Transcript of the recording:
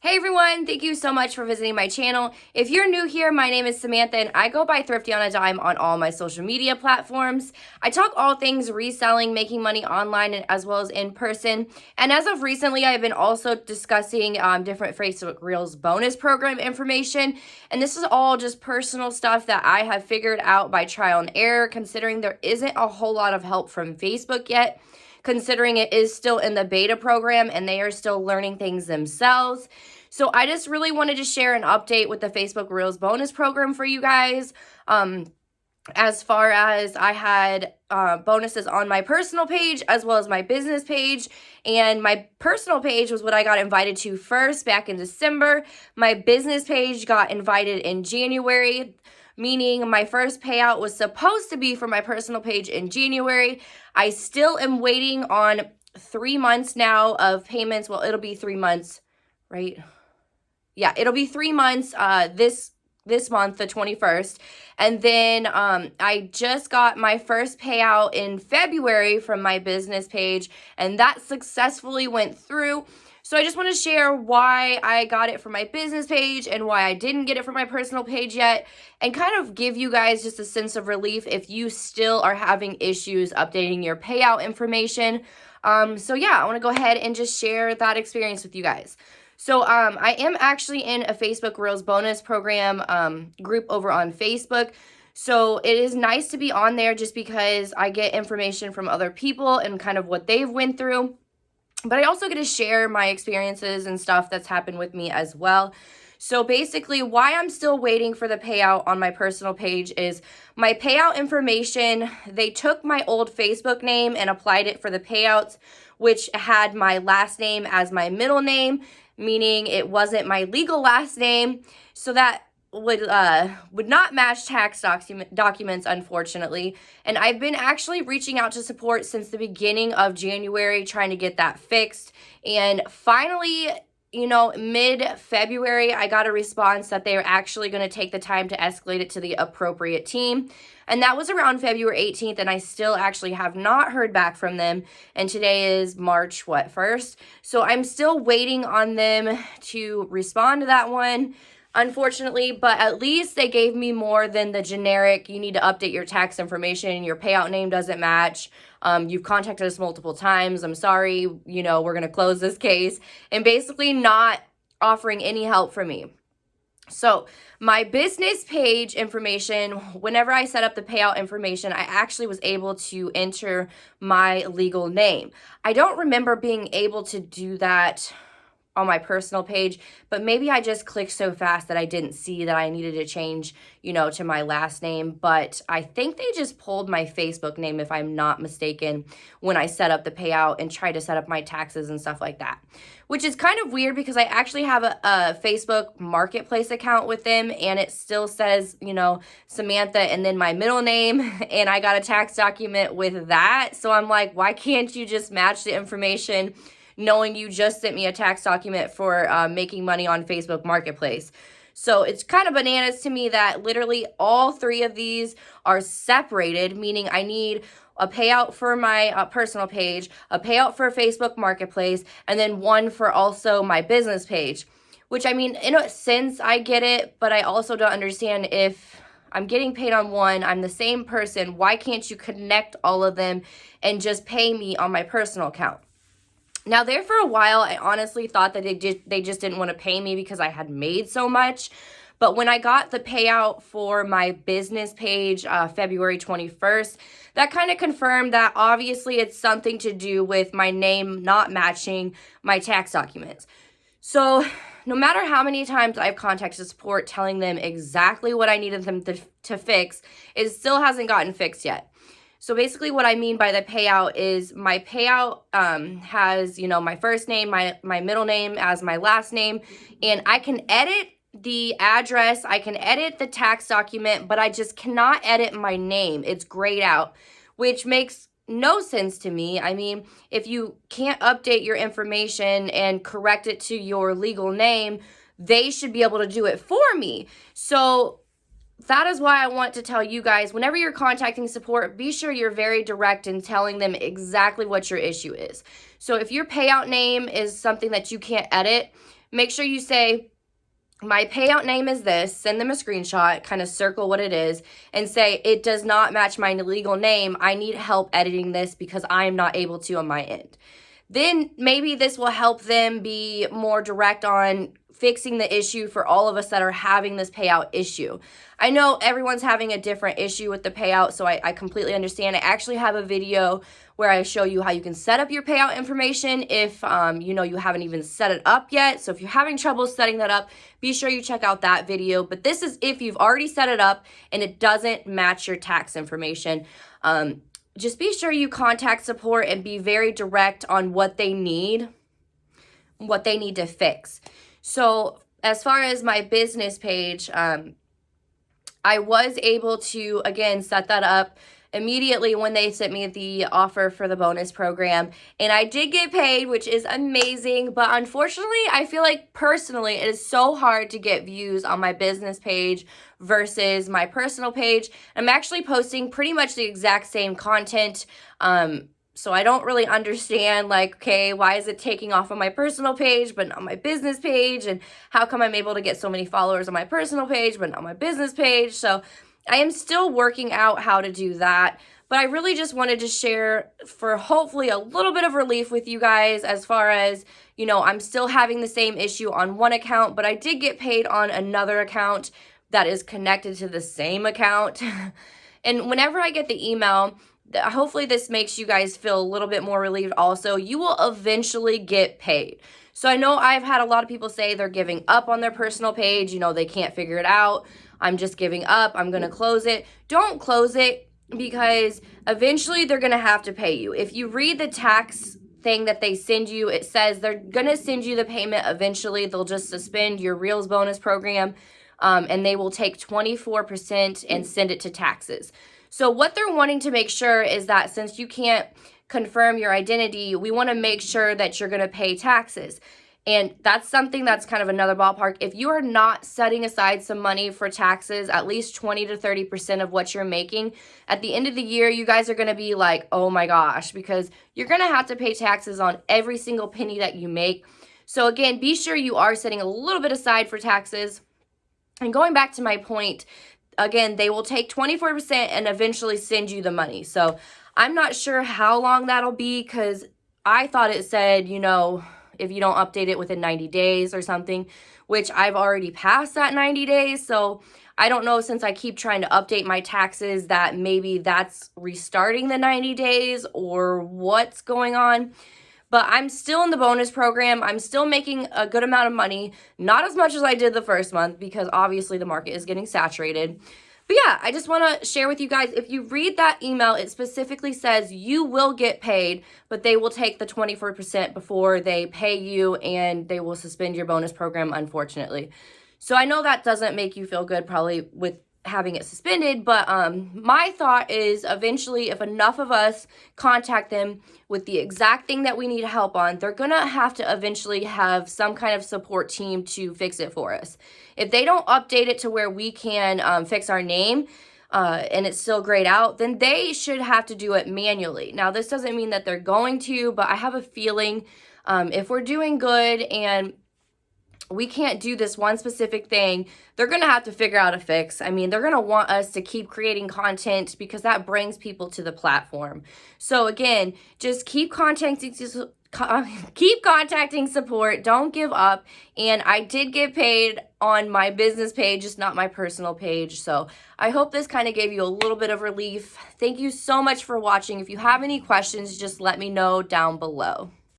Hey everyone, thank you so much for visiting my channel. If you're new here, my name is Samantha and I go by Thrifty on a Dime on all my social media platforms. I talk all things reselling, making money online and as well as in person. And as of recently, I've been also discussing different Facebook Reels bonus program information. And this is all just personal stuff that I have figured out by trial and error, considering there isn't a whole lot of help from Facebook yet, considering it is still in the beta program and they are still learning things themselves. So I just really wanted to share an update with the Facebook Reels bonus program for you guys. As far as I had bonuses on my personal page as well as my business page. And my personal page was what I got invited to first back in December. My business page got invited in January, meaning my first payout was supposed to be for my personal page in January. I still am waiting on 3 months now of payments. Well, it'll be 3 months, right? Yeah, it'll be 3 months this month, the 21st. And then I just got my first payout in February from my business page, and that successfully went through. So I just want to share why I got it for my business page and why I didn't get it for my personal page yet, and kind of give you guys just a sense of relief if you still are having issues updating your payout information. So yeah, I want to go ahead and just share that experience with you guys. So I am actually in a Facebook Reels bonus program group over on Facebook. So it is nice to be on there just because I get information from other people and kind of what they've went through. But I also get to share my experiences and stuff that's happened with me as well. So basically, why I'm still waiting for the payout on my personal page is my payout information. They took my old Facebook name and applied it for the payouts, which had my last name as my middle name, meaning it wasn't my legal last name. So that would not match tax documents, unfortunately. And I've been actually reaching out to support since the beginning of January, trying to get that fixed. And finally, mid-February, I got a response that they are actually going to take the time to escalate it to the appropriate team. And that was around February 18th, and I still actually have not heard back from them. And today is March, 1st? So I'm still waiting on them to respond to that one, unfortunately, but at least they gave me more than the generic, you need to update your tax information, your payout name doesn't match, you've contacted us multiple times, I'm sorry, we're going to close this case, and basically not offering any help for me. So my business page information, whenever I set up the payout information, I actually was able to enter my legal name. I don't remember being able to do that on my personal page, but maybe I just clicked so fast that I didn't see that I needed to change, to my last name. But I think they just pulled my Facebook name, if I'm not mistaken, when I set up the payout and tried to set up my taxes and stuff like that, which is kind of weird because I actually have a Facebook Marketplace account with them, and it still says, Samantha and then my middle name, and I got a tax document with that. So I'm like, why can't you just match the information knowing you just sent me a tax document for making money on Facebook Marketplace? So it's kind of bananas to me that literally all three of these are separated, meaning I need a payout for my personal page, a payout for Facebook Marketplace, and then one for also my business page, which, I mean, in a sense, I get it, but I also don't understand if I'm getting paid on one, I'm the same person, why can't you connect all of them and just pay me on my personal account? Now, there for a while, I honestly thought that they just didn't want to pay me because I had made so much. But when I got the payout for my business page, February 21st, that kind of confirmed that obviously it's something to do with my name not matching my tax documents. So no matter how many times I've contacted support telling them exactly what I needed them to fix, it still hasn't gotten fixed yet. So basically what I mean by the payout is my payout has, my first name, my middle name as my last name, and I can edit the address, I can edit the tax document, but I just cannot edit my name. It's grayed out, which makes no sense to me. I mean, if you can't update your information and correct it to your legal name, they should be able to do it for me. So that is why I want to tell you guys, whenever you're contacting support, be sure you're very direct in telling them exactly what your issue is. So if your payout name is something that you can't edit, make sure you say, my payout name is this, send them a screenshot, kind of circle what it is, and say, it does not match my legal name. I need help editing this because I'm not able to on my end. Then maybe this will help them be more direct on fixing the issue for all of us that are having this payout issue. I know everyone's having a different issue with the payout, so I completely understand. I actually have a video where I show you how you can set up your payout information if you haven't even set it up yet. So if you're having trouble setting that up, be sure you check out that video. But this is if you've already set it up and it doesn't match your tax information. Just be sure you contact support and be very direct on what they need to fix. So as far as my business page, I was able to, again, set that up immediately when they sent me the offer for the bonus program. And I did get paid, which is amazing. But unfortunately, I feel like personally, it is so hard to get views on my business page versus my personal page. I'm actually posting pretty much the exact same content. So I don't really understand, like, okay, why is it taking off on my personal page but not on my business page? And how come I'm able to get so many followers on my personal page but not on my business page? So I am still working out how to do that. But I really just wanted to share for hopefully a little bit of relief with you guys as far as, I'm still having the same issue on one account, but I did get paid on another account that is connected to the same account. And whenever I get the email, hopefully this makes you guys feel a little bit more relieved also. You will eventually get paid. So I know I've had a lot of people say they're giving up on their personal page. They can't figure it out. I'm just giving up. I'm going to close it. Don't close it because eventually they're going to have to pay you. If you read the tax thing that they send you, it says they're going to send you the payment eventually. They'll just suspend your Reels bonus program and they will take 24% and send it to taxes. So what they're wanting to make sure is that since you can't confirm your identity, we want to make sure that you're going to pay taxes. And that's something that's kind of another ballpark. If you are not setting aside some money for taxes, at least 20 to 30% of what you're making, at the end of the year, you guys are going to be like, oh my gosh, because you're going to have to pay taxes on every single penny that you make. So again, be sure you are setting a little bit aside for taxes. And going back to my point, again, they will take 24% and eventually send you the money. So I'm not sure how long that'll be because I thought it said, if you don't update it within 90 days or something, which I've already passed that 90 days. So I don't know, since I keep trying to update my taxes, that maybe that's restarting the 90 days or what's going on. But I'm still in the bonus program. I'm still making a good amount of money. Not as much as I did the first month because obviously the market is getting saturated. But yeah, I just want to share with you guys, if you read that email, it specifically says you will get paid, but they will take the 24% before they pay you and they will suspend your bonus program, unfortunately. So I know that doesn't make you feel good probably with having it suspended, but my thought is eventually if enough of us contact them with the exact thing that we need help on, they're gonna have to eventually have some kind of support team to fix it for us. If they don't update it to where we can fix our name and it's still grayed out, then they should have to do it manually. Now this doesn't mean that they're going to, but I have a feeling if we're doing good and we can't do this one specific thing, they're going to have to figure out a fix. I mean, they're going to want us to keep creating content because that brings people to the platform. So again, just keep contacting support. Don't give up. And I did get paid on my business page, just not my personal page. So I hope this kind of gave you a little bit of relief. Thank you so much for watching. If you have any questions, just let me know down below.